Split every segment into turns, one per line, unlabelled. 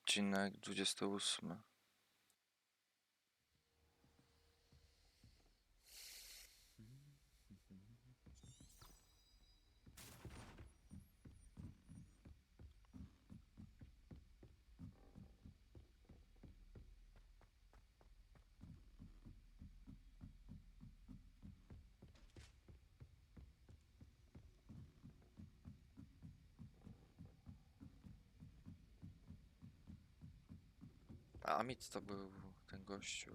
Odcinek 28. A Mit to był ten gościu.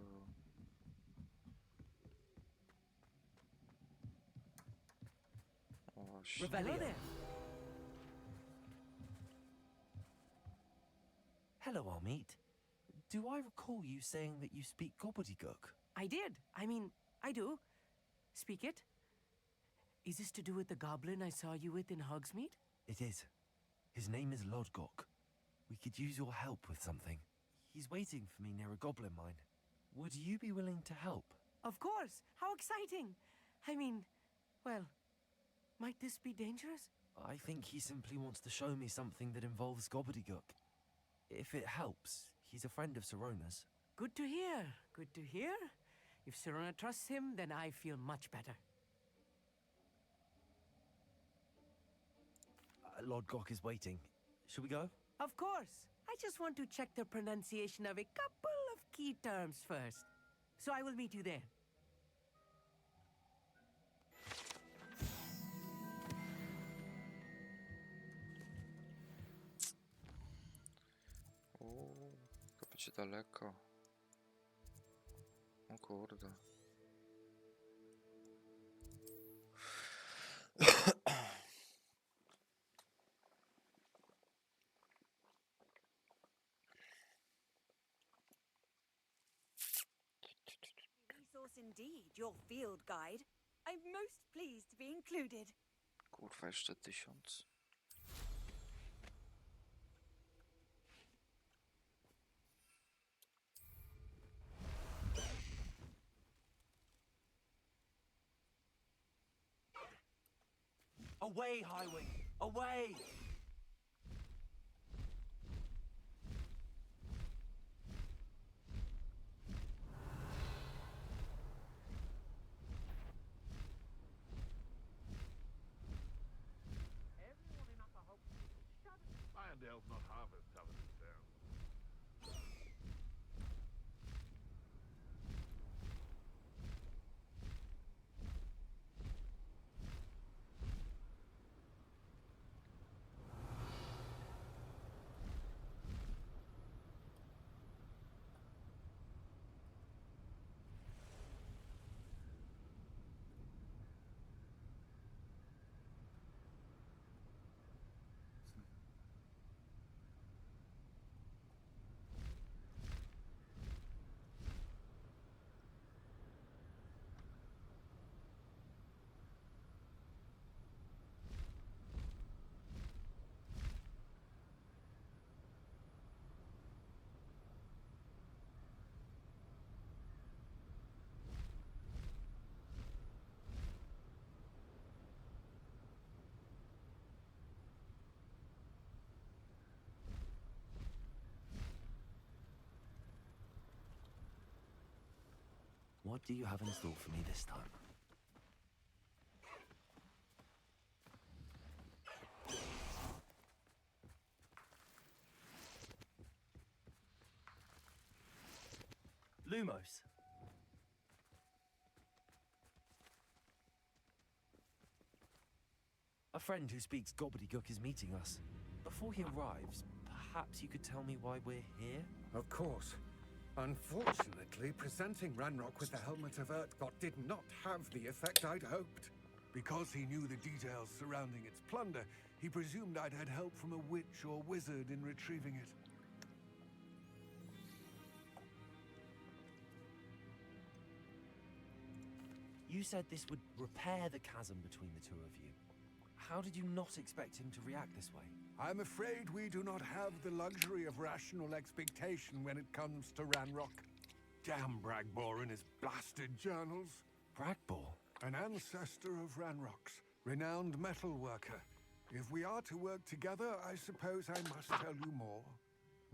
O właśnie.
Hello there.
Hello, Amit. Do I recall you saying that you speak gobbledygook?
I did. I mean, I do. Speak it. Is this to do with the goblin I saw you with in Hogsmeade?
It is. His name is Lodgok. We could use your help with something. He's waiting for me near a goblin mine. Would you be willing to help?
Of course. How exciting. I mean, well, might this be dangerous?
I think he simply wants to show me something that involves gobbledygook. If it helps, he's a friend of Sirona's.
Good to hear. Good to hear. If Sirona trusts him, then I feel much better.
Lodgok is waiting. Shall we go?
Of course. I just want to check the pronunciation of a couple of key terms first. So I will meet you there.
To będzie daleko. O kurde.
Resource indeed, your field guide. I'm most pleased to be included.
Kurwa, jeszcze 1000.
Away, Highway! Away!
Everyone in Upper Hogsmeade is shouting. Irondale's not half as tough as it sounds.
What do you have in store for me this time? Lumos. A friend who speaks gobbledygook is meeting us. Before he arrives, perhaps you could tell me why we're here?
Of course. Unfortunately, presenting Ranrock with the Helmet of Urtkot did not have the effect I'd hoped. Because he knew the details surrounding its plunder, he presumed I'd had help from a witch or wizard in retrieving it.
You said this would repair the chasm between the two of you. How did you not expect him to react this way?
I'm afraid we do not have the luxury of rational expectation when it comes to Ranrock. Damn Bragbor and his blasted journals.
Bragbor?
An ancestor of Ranrock's, renowned metal worker. If we are to work together, I suppose I must tell you more.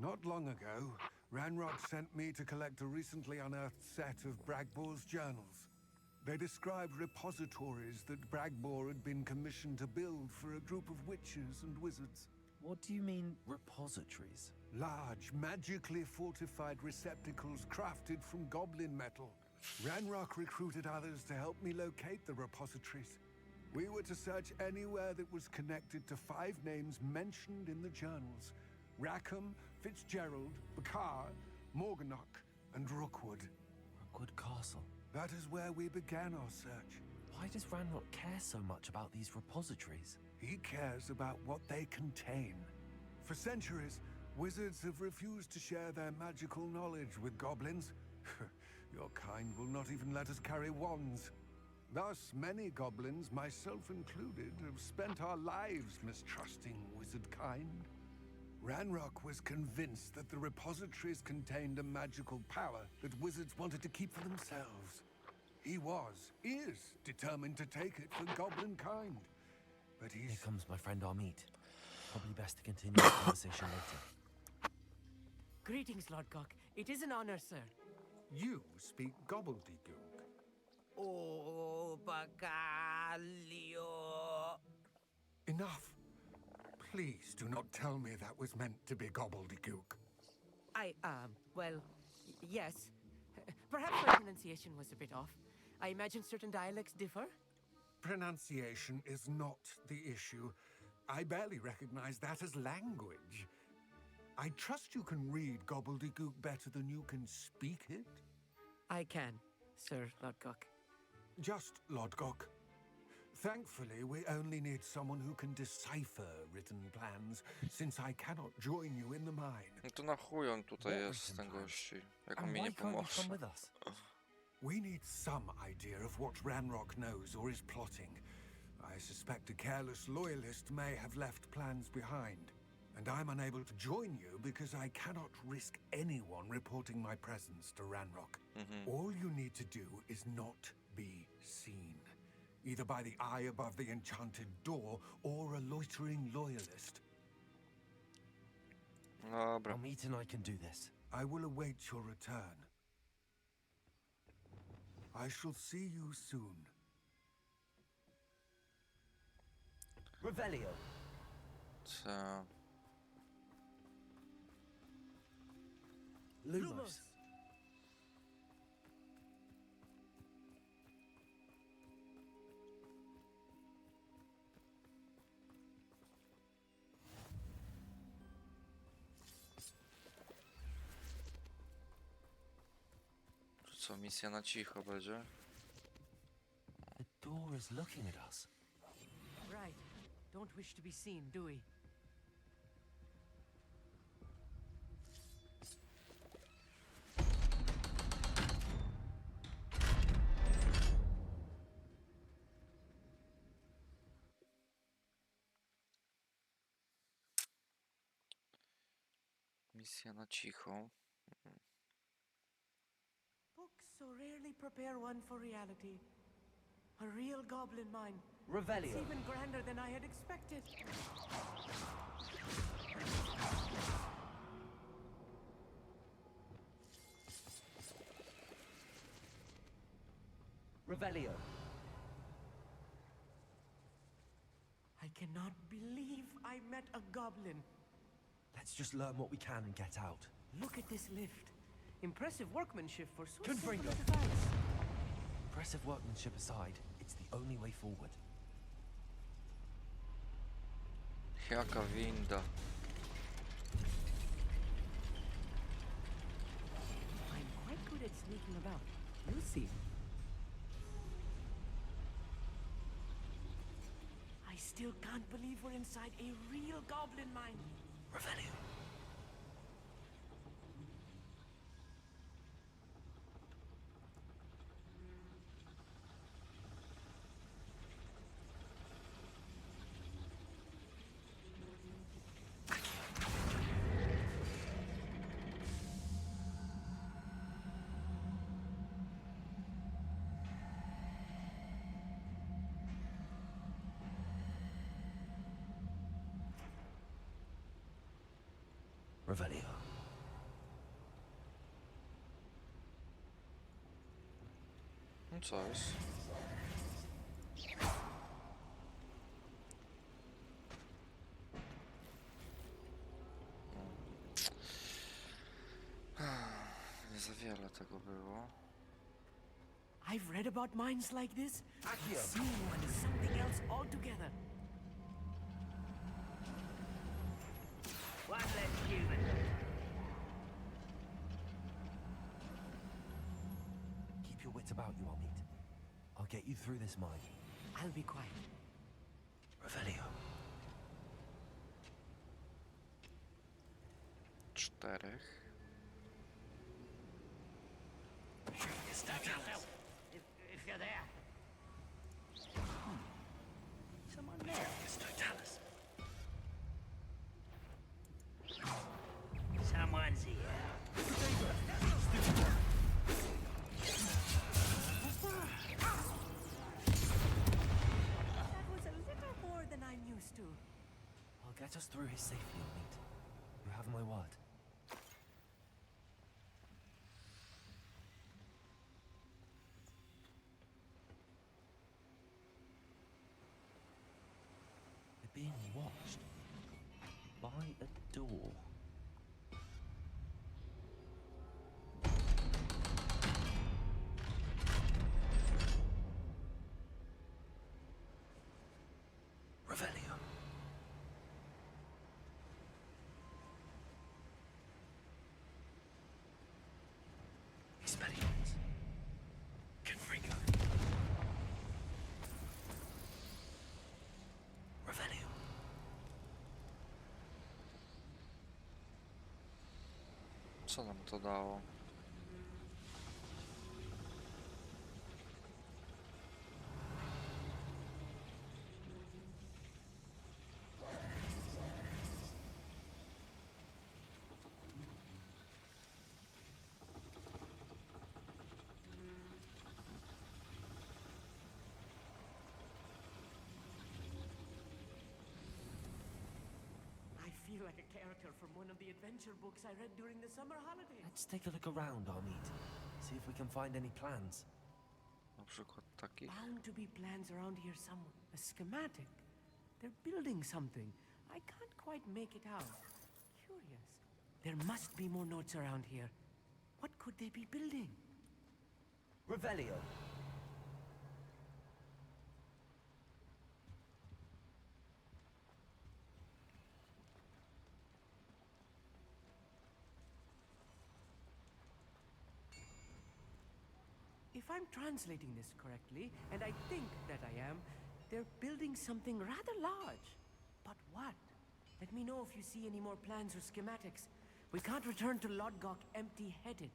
Not long ago, Ranrock sent me to collect a recently unearthed set of Bragbor's journals. They described repositories that Bragbor had been commissioned to build for a group of witches and wizards.
What do you mean, repositories?
Large, magically fortified receptacles crafted from goblin metal. Ranrock recruited others to help me locate the repositories. We were to search anywhere that was connected to 5 names mentioned in the journals. Rackham, Fitzgerald, Bakar, Morganach, and Rookwood.
Rookwood Castle.
That is where we began our search.
Why does Ranrock care so much about these repositories?
He cares about what they contain. For centuries, wizards have refused to share their magical knowledge with goblins. Your kind will not even let us carry wands. Thus, many goblins, myself included, have spent our lives mistrusting wizard kind. Ranrock was convinced that the repositories contained a magical power that wizards wanted to keep for themselves. He is determined to take it for goblin kind. But
Here
he's...
comes my friend Armit. Probably best to continue the conversation later.
Greetings, Lord Cock. It is an honor, sir.
You speak gobbledygook.
Oh, Bacalio.
Enough. Please do not tell me that was meant to be gobbledygook.
Well, yes. Perhaps my pronunciation was a bit off. I imagine certain dialects differ.
Pronunciation is not the issue. I barely recognize that as language. I trust you can read gobbledygook better than you can speak it?
I can, Sir Lodgok.
Just Lodgok. Thankfully, we only need someone who can decipher written plans, since I cannot join you in the mine.
No to na chuj on tutaj
What
jest,
written
ten
plans?
gości. Jak on
And
mi
why
nie
can't you come
pomoże.
with us?
We need some idea of what Ranrock knows or is plotting. I suspect a careless loyalist may have left plans behind. And I'm unable to join you because I cannot risk anyone reporting my presence to Ranrock. All you need to do is not be seen. Either by the eye above the enchanted door or a loitering loyalist.
Dobra.
Armit and I can do this.
I will await your return. I shall see you soon.
Revelio.
Co?
Lumos.
Co, misja na cicho będzie?
The door is looking at us.
Right. Don't wish to be seen, do we?
Misja na cicho.
Books so rarely prepare one for reality. A real goblin mine. It's
Revelio.
even grander than I had expected.
Revelio.
I cannot believe I met a goblin.
Let's just learn what we can and get out.
Look at this lift. Impressive workmanship for so
Confringo.
simple a device.
Impressive workmanship aside, it's the only way forward.
Jaka winda.
I'm quite good at sneaking about. You'll see. I still can't believe we're inside a real goblin mine.
Revelio. Revelio.
Co jest? Nie za wiele tego było.
I've read about mines like this. Seeing one is something else altogether.
One less human.
Keep your wits about you, Omid. I'll get you through this mine.
I'll be quiet.
Revelio.
4.
If you're there. Someone there. Someone's here.
That was a little more than I'm used to.
I'll get us through his safely, Omid. You have my word. They're being watched by a door. Revelio. Expelliarmus. Confringo. Revelio.
Co nam to dało?
I feel like a character from one of the adventure books I read during the summer holidays.
Let's take a look around, Omid. See if we can find any plans.
Na przykład takich?
Bound to be plans around here somewhere. A schematic. They're building something. I can't quite make it out. Curious. There must be more notes around here. What could they be building?
Revelio.
If I'm translating this correctly, and I think that I am, they're building something rather large. But what? Let me know if you see any more plans or schematics. We can't return to Lodgok empty-headed.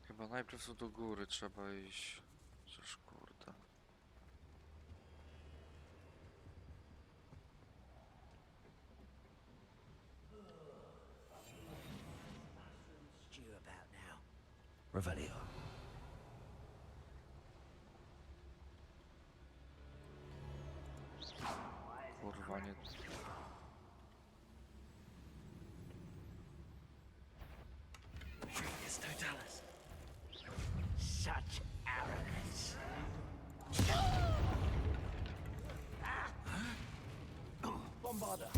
Chyba najpierw tu do góry trzeba iść. Cóż, kurde.
Stew about now.
Revelio.
Kurwa, nie...
Yes, Totalis. Such arrogance.
Bombarda.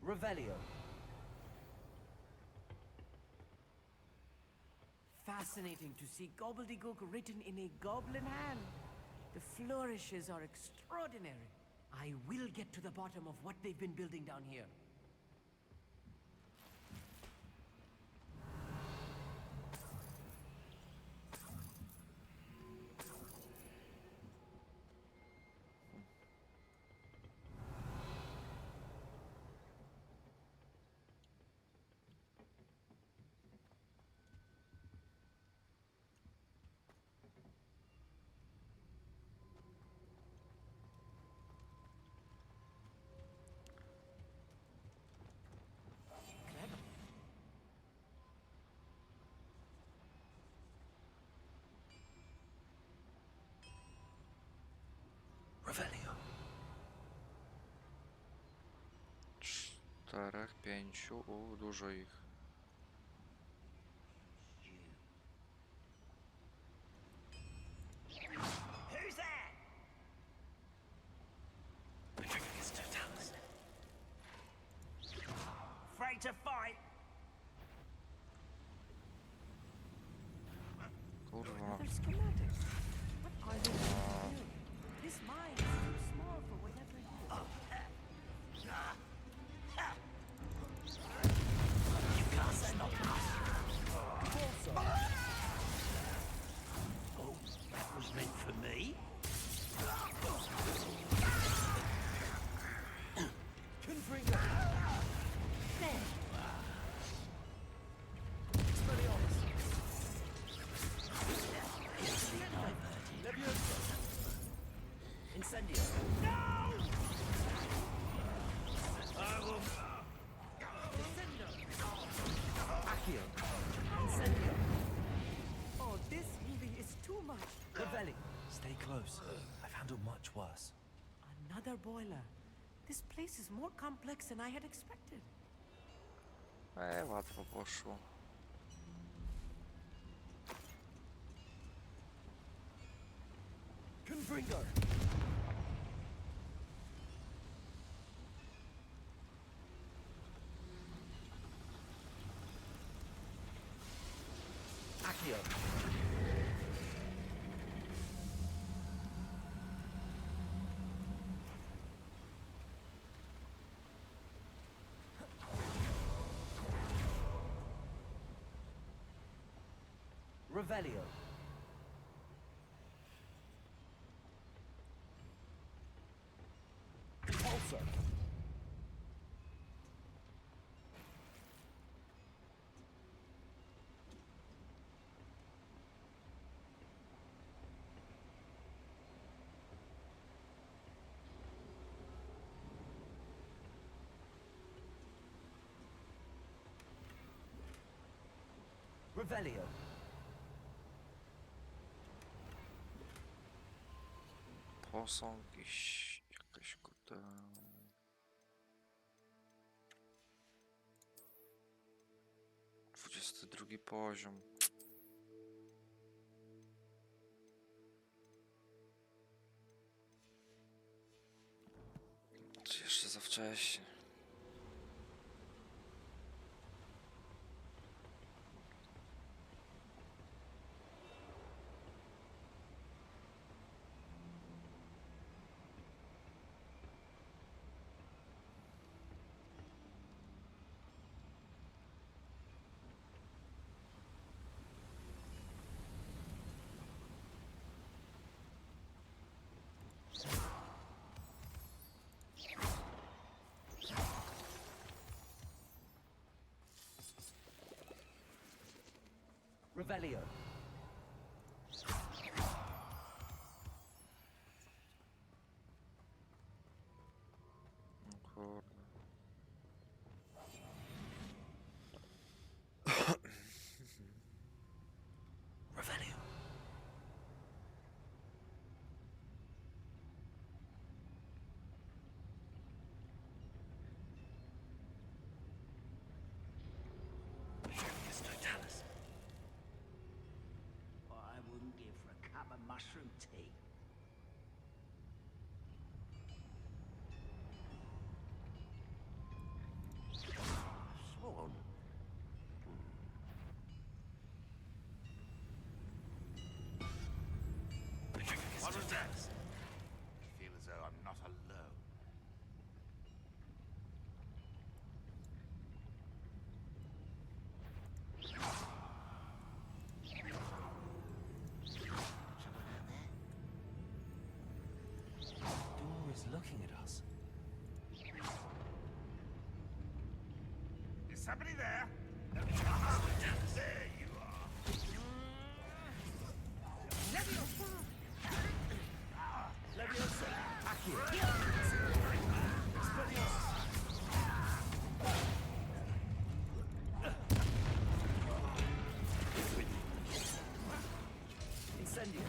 Revelio.
Fascinating to see gobbledygook written in a goblin hand. The flourishes are extraordinary. I will get to the bottom of what they've been building down here. Clever.
Revelio.
4, 5, dużo ich.
to fight.
Kurwa.
Another schematic. What are they trying to do? This mine is too small for whatever it is.
You can't stop us. Oh, that was meant for me.
Confringo! Expelliarmus! Leviosa! Incendio! Accio! Incendio!
Oh, this healing is too much.
Revelli! Stay close. I've handled much worse.
Another boiler. This place is more complex than I had expected.
Łatwo poszło.
Confringo! Accio! Revelio. Repulsor. Revelio.
Posąg jakaś kurde... 22 poziom. Czy jeszcze za wcześnie?
Revelio.
O kurde.
Revelio.
I wouldn't give for a cup of mushroom tea.
Swan.
What was that? I feel as though I'm not alone.
Door is looking at us.
Is somebody there? There you are.
Leviosa. Accio. Expelliarmus. Incendio.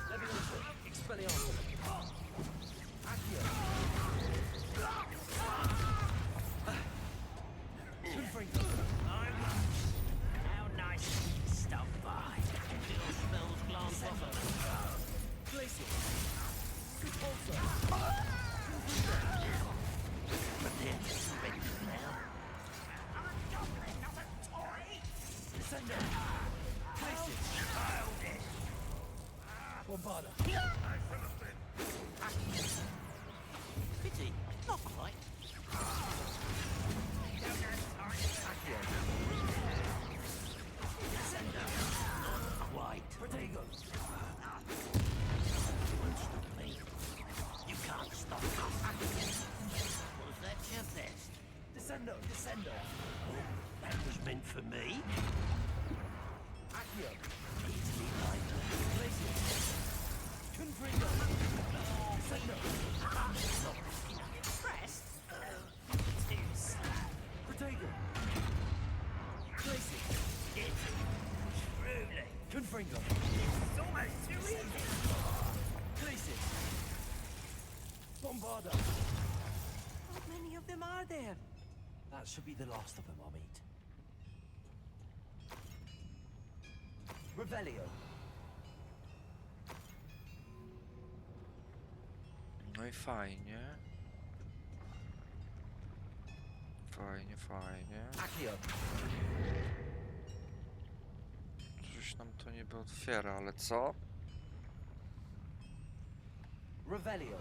Leviosa. Expelliarmus. Accio. Confringo. harder.
How many of them are there?
That should be the last of them, Amit. Revelio.
No i fajnie. Fajnie, fajnie.
Accio.
Coś nam to niby otwiera, ale co?
Revelio.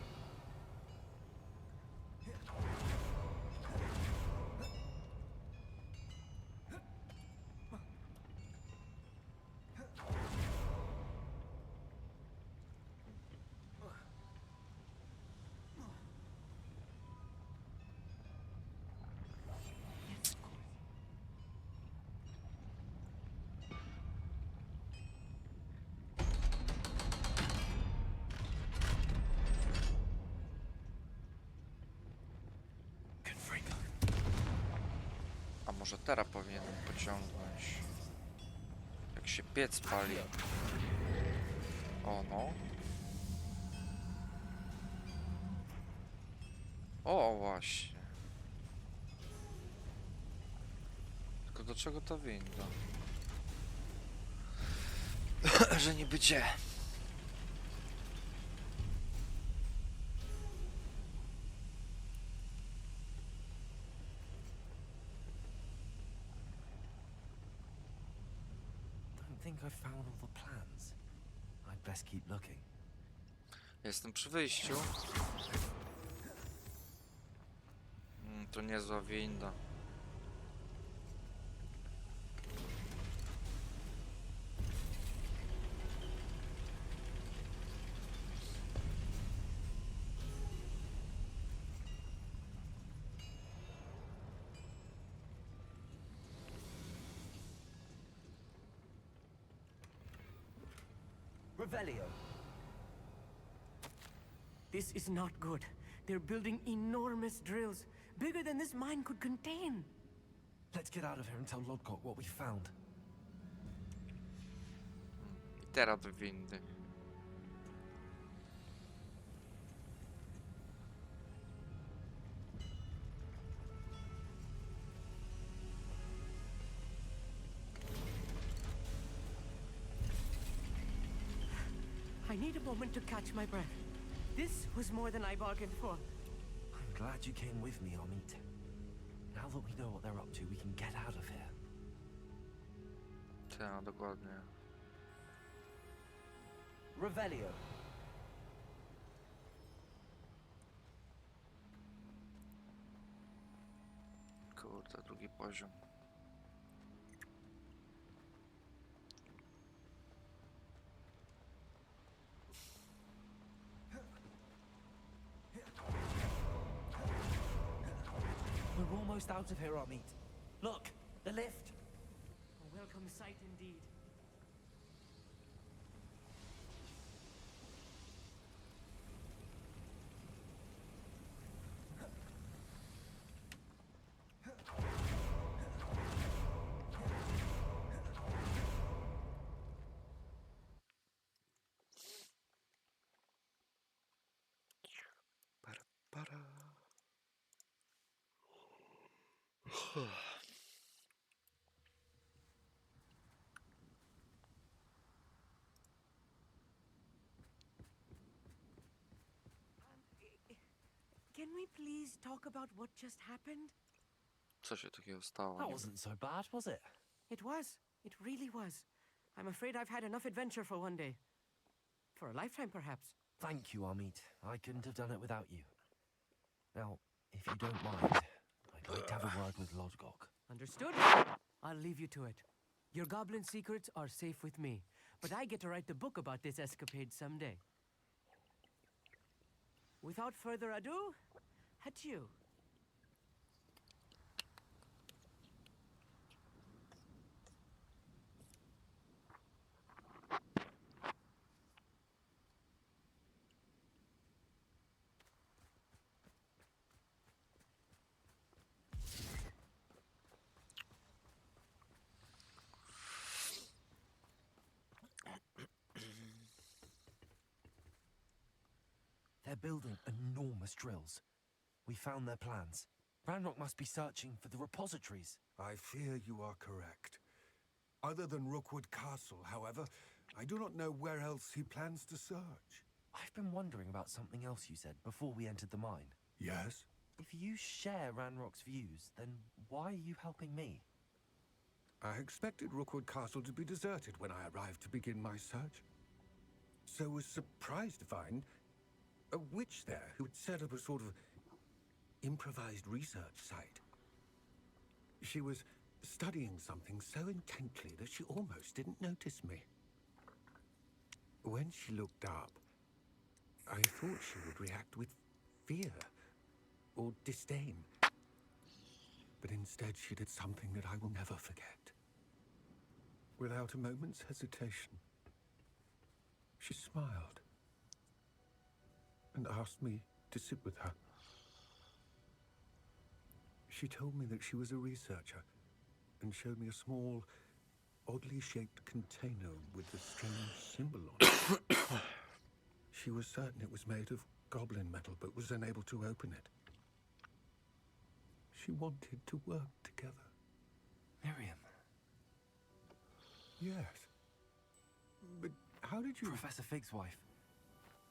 A może teraz powinienem pociągnąć? Jak się piec pali. O no. O właśnie. Tylko do czego ta winda? Że niby gdzie?
Don't think I've found all the plans. I'd best keep looking.
Jestem przy wyjściu. To niezła winda.
Revelio.
This is not good. They're building enormous drills, bigger than this mine could contain.
Let's get out of here and tell Lodgok what we found.
I teraz do windy.
I need a moment to catch my breath. This was more than I bargained for.
I'm glad you came with me, Amit. Now that we know what they're up to, we can get out of here.
Tak, dokładnie.
Revelio.
Kurde, drugi poziom.
We're almost out of here, Amit. Look, the lift.
A welcome sight indeed.
Para.
Can we please talk about what just happened?
Co się takiego stało?
That
Nie
wasn't so bad, was it?
It was. It really was. I'm afraid I've had enough adventure for one day. For a lifetime, perhaps.
Thank you, Amit. I couldn't have done it without you. Now, if you don't mind, I'd like to have a word with Lodgok.
Understood? I'll leave you to it. Your goblin secrets are safe with me, but I get to write the book about this escapade someday. Without further ado, adieu.
They're building enormous drills. We found their plans. Ranrock must be searching for the repositories.
I fear you are correct. Other than Rookwood Castle, however, I do not know where else he plans to search.
I've been wondering about something else you said before we entered the mine.
Yes?
If you share Ranrock's views, then why are you helping me?
I expected Rookwood Castle to be deserted when I arrived to begin my search. So was surprised to find a witch there who had set up a sort of improvised research site. She was studying something so intently that she almost didn't notice me. When she looked up, I thought she would react with fear or disdain. But instead she did something that I will never forget. Without a moment's hesitation, she smiled and asked me to sit with her. She told me that she was a researcher and showed me a small, oddly shaped container with a strange symbol on it. She was certain it was made of goblin metal, but was unable to open it. She wanted to work together.
Miriam.
Yes. But how did you...
Professor Fig's wife.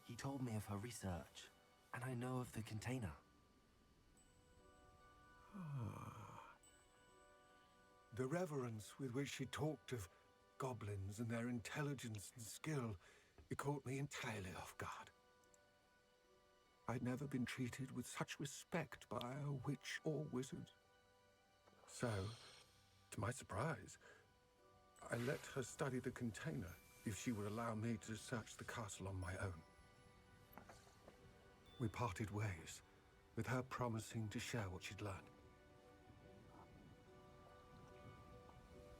He told me of her research, and I know of the container.
The reverence with which she talked of goblins and their intelligence and skill, it caught me entirely off guard. I'd never been treated with such respect by a witch or wizard. So, to my surprise, I let her study the container if she would allow me to search the castle on my own. We parted ways, with her promising to share what she'd learned.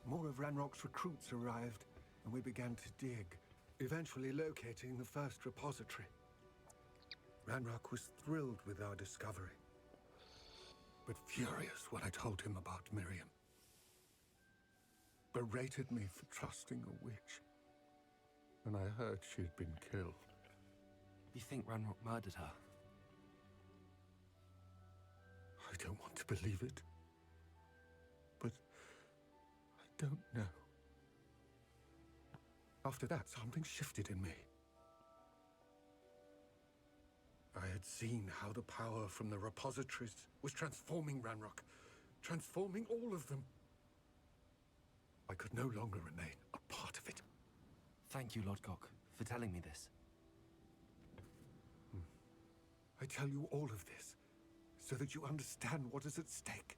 More of Ranrock's recruits arrived, and we began to dig, eventually locating the first repository. Ranrock was thrilled with our discovery, but furious when I told him about Miriam. Berated me for trusting a witch, and I heard she'd been killed.
You think Ranrock murdered her?
I don't want to believe it, but I don't know. After that, something shifted in me. I had seen how the power from the repositories was transforming Ranrock, transforming all of them. I could no longer remain a part of it.
Thank you, Lodgok, for telling me this.
I tell you all of this so that you understand what is at stake.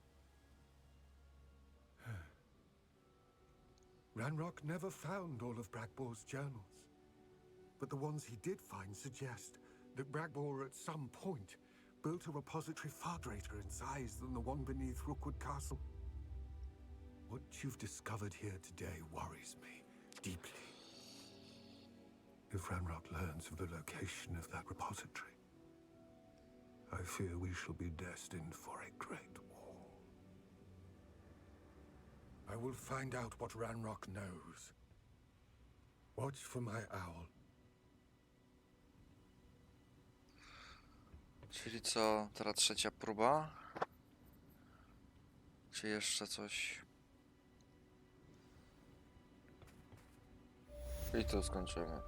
Ranrock never found all of Bragbor's journals, but the ones he did find suggest that Bragbor at some point built a repository far greater in size than the one beneath Rookwood Castle. What you've discovered here today worries me deeply. If Ranrock learns of the location of that repository, I fear we shall be destined for a great war. I will find out what Ranrock knows. Watch for my owl.
Czyli co, teraz trzecia próba? Czy jeszcze coś? I tu skończymy.